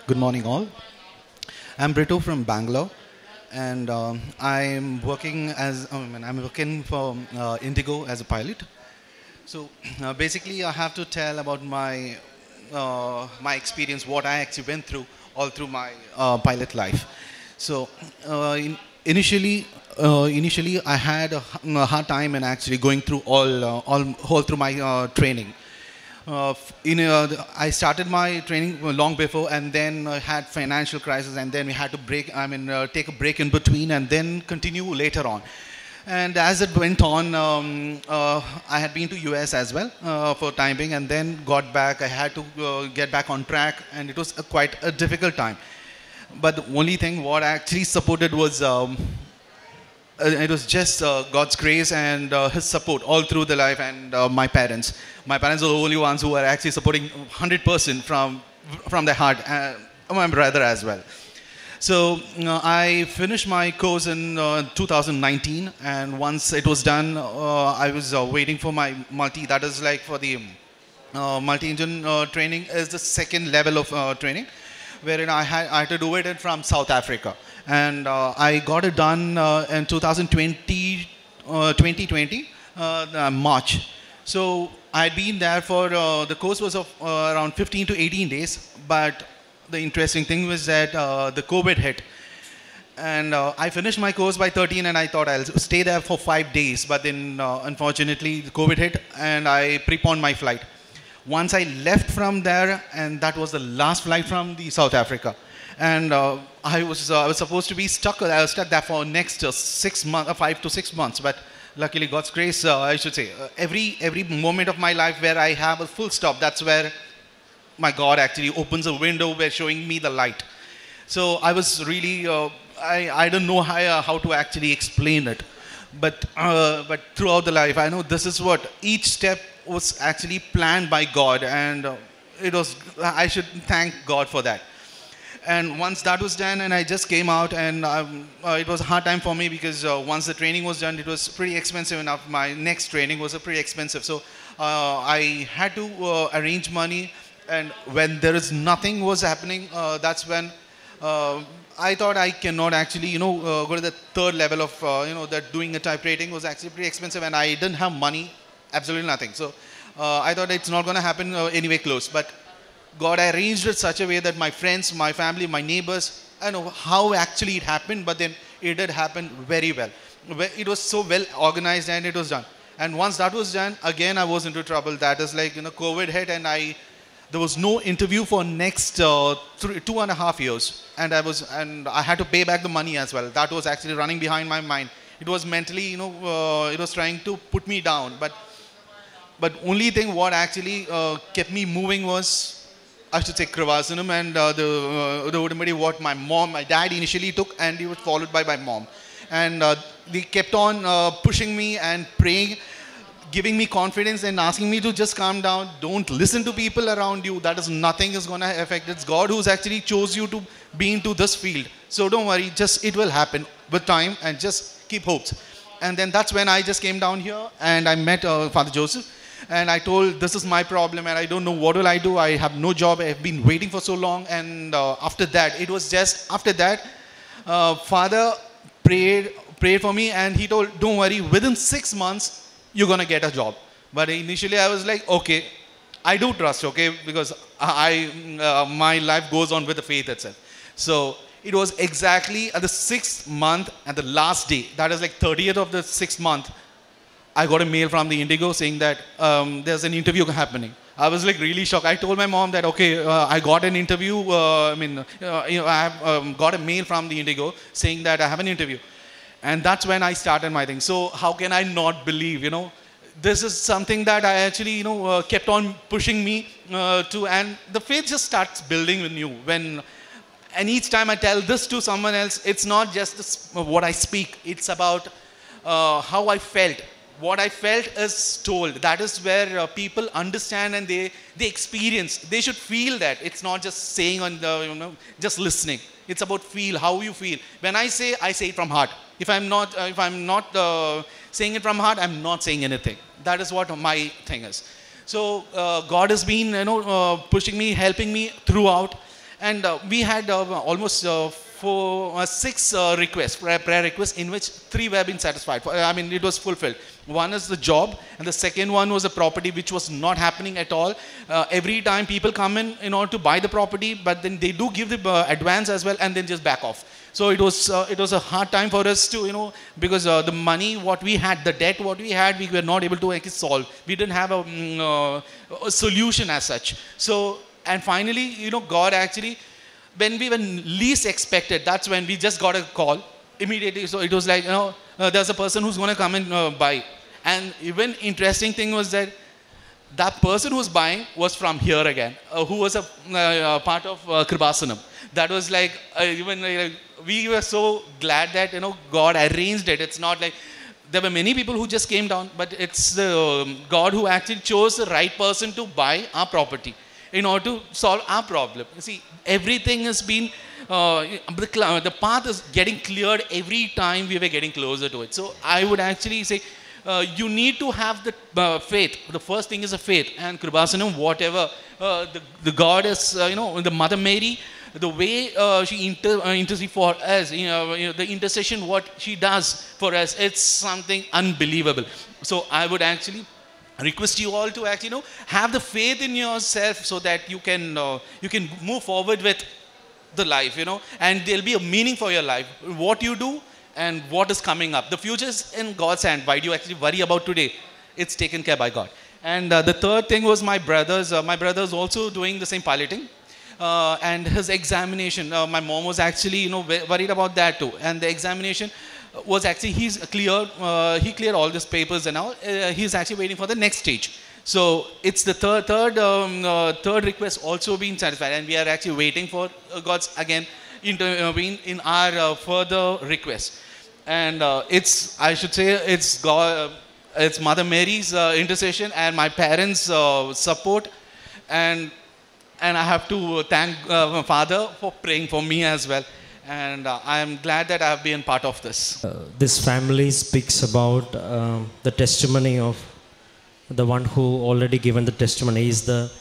Good morning, all. I'm Brito from Bangalore, and I'm working for Indigo as a pilot. So basically, I have to tell about my experience, what I actually went through all through my pilot life. So initially, I had a hard time in actually going through all through my training. I started my training long before, and then had financial crisis, and then we had to take a break in between, and then continue later on. And as it went on, I had been to US as well for time being, and then got back. I had to get back on track, and it was quite a difficult time. But the only thing what I actually supported was it was just God's grace and His support all through the life, and my parents. My parents are the only ones who are actually supporting 100% from their heart, my brother as well. So I finished my course in 2019, and once it was done, I was waiting for my multi. That is like for the multi-engine training is the second level of training, wherein I had to do it from South Africa. And I got it done in 2020, March. So I had been there for, the course was of around 15 to 18 days, but the interesting thing was that the COVID hit. And I finished my course by 13, and I thought I'll stay there for 5 days, but then unfortunately the COVID hit, and I preponed my flight. Once I left from there, and that was the last flight from the South Africa. And I was supposed to be stuck. I was stuck there for next 6 months, 5 to 6 months. But luckily, God's grace, I should say, every moment of my life where I have a full stop, that's where my God actually opens a window where showing me the light. So I was really, I don't know how to actually explain it. But throughout the life, I know this is what each step was actually planned by God, and I should thank God for that. And once that was done, and I just came out, and it was a hard time for me because once the training was done, it was pretty expensive enough. My next training was pretty expensive. So I had to arrange money, and when there is nothing was happening, that's when I thought I cannot actually, go to the third level of, that doing a type rating was actually pretty expensive, and I didn't have money, absolutely nothing. So I thought it's not going to happen anyway close. But God arranged it such a way that my friends, my family, my neighbors, I know how actually it happened, but then it did happen very well. It was so well organized, and it was done. And once that was done, again I was into trouble. That is like, COVID hit, and there was no interview for next 2.5 years. And I had to pay back the money as well. That was actually running behind my mind. It was mentally, it was trying to put me down. But only thing what actually kept me moving was, I should say, Kreupasanam, and the Udimadi what my dad initially took, and he was followed by my mom. And they kept on pushing me and praying, giving me confidence and asking me to just calm down. Don't listen to people around you. That is nothing is going to affect. It's God who's actually chose you to be into this field. So don't worry, it will happen with time, and just keep hopes. And then that's when I just came down here, and I met Father Joseph. And I told, this is my problem, and I don't know what will I do. I have no job. I have been waiting for so long. And after that, Father prayed for me, and he told, don't worry, within 6 months, you're going to get a job. But initially I was like, okay, I do trust, okay, because my life goes on with the faith itself. So it was exactly at the 6th month, at the last day, that is like 30th of the 6th month, I got a mail from the Indigo saying that there's an interview happening. I was like really shocked. I told my mom that, okay, I got an interview. I have got a mail from the Indigo saying that I have an interview. And that's when I started my thing. So how can I not believe, this is something that I actually, kept on pushing me to, and the faith just starts building in you. And each time I tell this to someone else, it's not just what I speak. It's about how I felt. What I felt is told. That is where people understand, and they experience. They should feel that. It's not just saying on the, just listening. It's about how you feel. When I say it from heart. If I'm not saying it from heart, I'm not saying anything. That is what my thing is. So God has been, pushing me, helping me throughout. And we had almost 6 requests, prayer requests, in which 3 were being satisfied. I mean, it was fulfilled. One is the job, and the second one was a property which was not happening at all. Every time people come in order to buy the property, but then they do give the advance as well, and then just back off. So it was a hard time for us to, because the money what we had, the debt what we had, we were not able to actually solve. We didn't have a solution as such. So, and finally, God actually, when we were least expected, that's when we just got a call immediately. So it was like, there's a person who's going to come and buy. And even interesting thing was that person who's buying was from here again, who was a part of Kreupasanam. That was like, we were so glad that, God arranged it. It's not like, there were many people who just came down, but it's the God who actually chose the right person to buy our property in order to solve our problem. You see, everything has been, the path is getting cleared every time we were getting closer to it. So I would actually say, you need to have the faith. The first thing is a faith. And Kreupasanam, whatever, the God is, the Mother Mary, the way she intercedes for us, the intercession, what she does for us, it's something unbelievable. So I would actually request you all to actually, have the faith in yourself so that you can move forward with the life, and there'll be a meaning for your life. What you do and what is coming up. The future is in God's hand. Why do you actually worry about today? It's taken care by God. And the third thing was my brothers. My brother's also doing the same piloting. And his examination, my mom was actually, worried about that too. And the examination was actually, he cleared all these papers and all. He's actually waiting for the next stage. So it's the third request also being satisfied, and we are actually waiting for God's again intervene in our further request. And I should say it's God, it's Mother Mary's intercession and my parents' support, and I have to thank my father for praying for me as well. And I am glad that I have been part of this. This family speaks about the testimony of the one who already given the testimony. He is the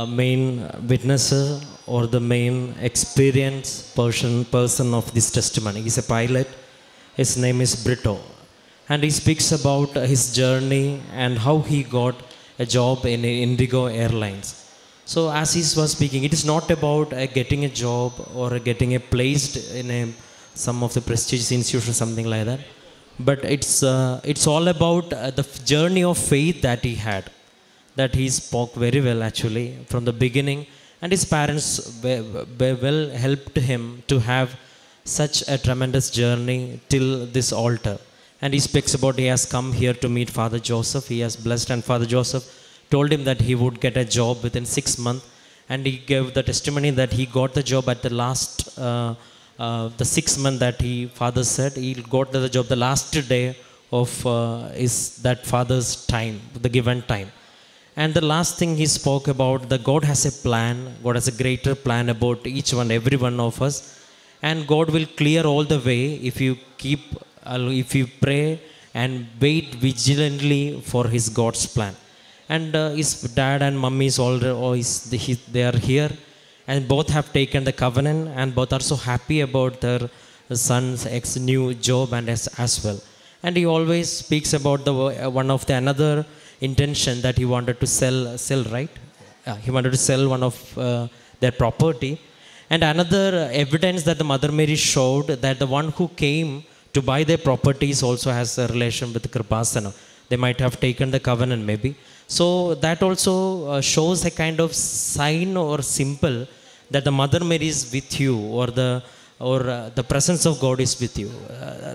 main witnesser or the main experienced person of this testimony. He is a pilot. His name is Brito. And he speaks about his journey and how he got a job in Indigo Airlines. So as he was speaking, it is not about getting a job or getting placed in some of the prestigious institutions, something like that. But it's all about the journey of faith that he had, that he spoke very well actually from the beginning, and his parents well helped him to have such a tremendous journey till this altar. And he speaks about he has come here to meet Father Joseph. He has blessed, and Father Joseph told him that he would get a job within 6 months, and he gave the testimony that he got the job at the last, the 6 month that father said he got the job the last day of that father's time, the given time. And the last thing he spoke about, that God has a plan, God has a greater plan about every one of us, and God will clear all the way if you pray and wait vigilantly for his God's plan. And his dad and mummy they are here, and both have taken the covenant, and both are so happy about their son's new job and as well. And he always speaks about another intention that he wanted to sell, right? He wanted to sell one of their property. And another evidence that the Mother Mary showed that the one who came to buy their properties also has a relation with Kreupasanam. They might have taken the covenant maybe. So that also shows a kind of sign or symbol that the Mother Mary is with you, or the presence of God is with you.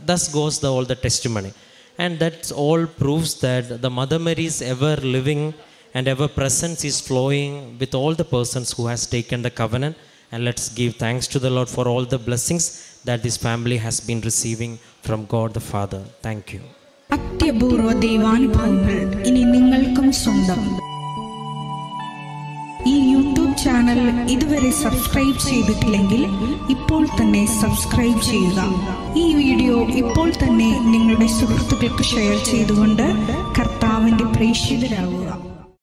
Thus goes all the testimony. And that all proves that the Mother Mary is ever living and ever presence is flowing with all the persons who has taken the covenant. And let's give thanks to the Lord for all the blessings that this family has been receiving from God the Father. Thank you. അത്യപൂർവ ദൈവാനുഭവങ്ങൾ ഇനി നിങ്ങൾക്കും സ്വന്തം. ഈ YouTube channel ഇതുവരെ subscribe ചെയ്തിട്ടില്ലെങ്കിൽ ഇപ്പോൾ തന്നെ subscribe ചെയ്യുക. ഈ വീഡിയോ ഇപ്പോൾ തന്നെ നിങ്ങളുടെ സുഹൃത്തുക്കൾക്ക് ഷെയർ ചെയ്തുകൊണ്ട് കർത്താവിന്റെ പ്രേക്ഷിതരാകുക.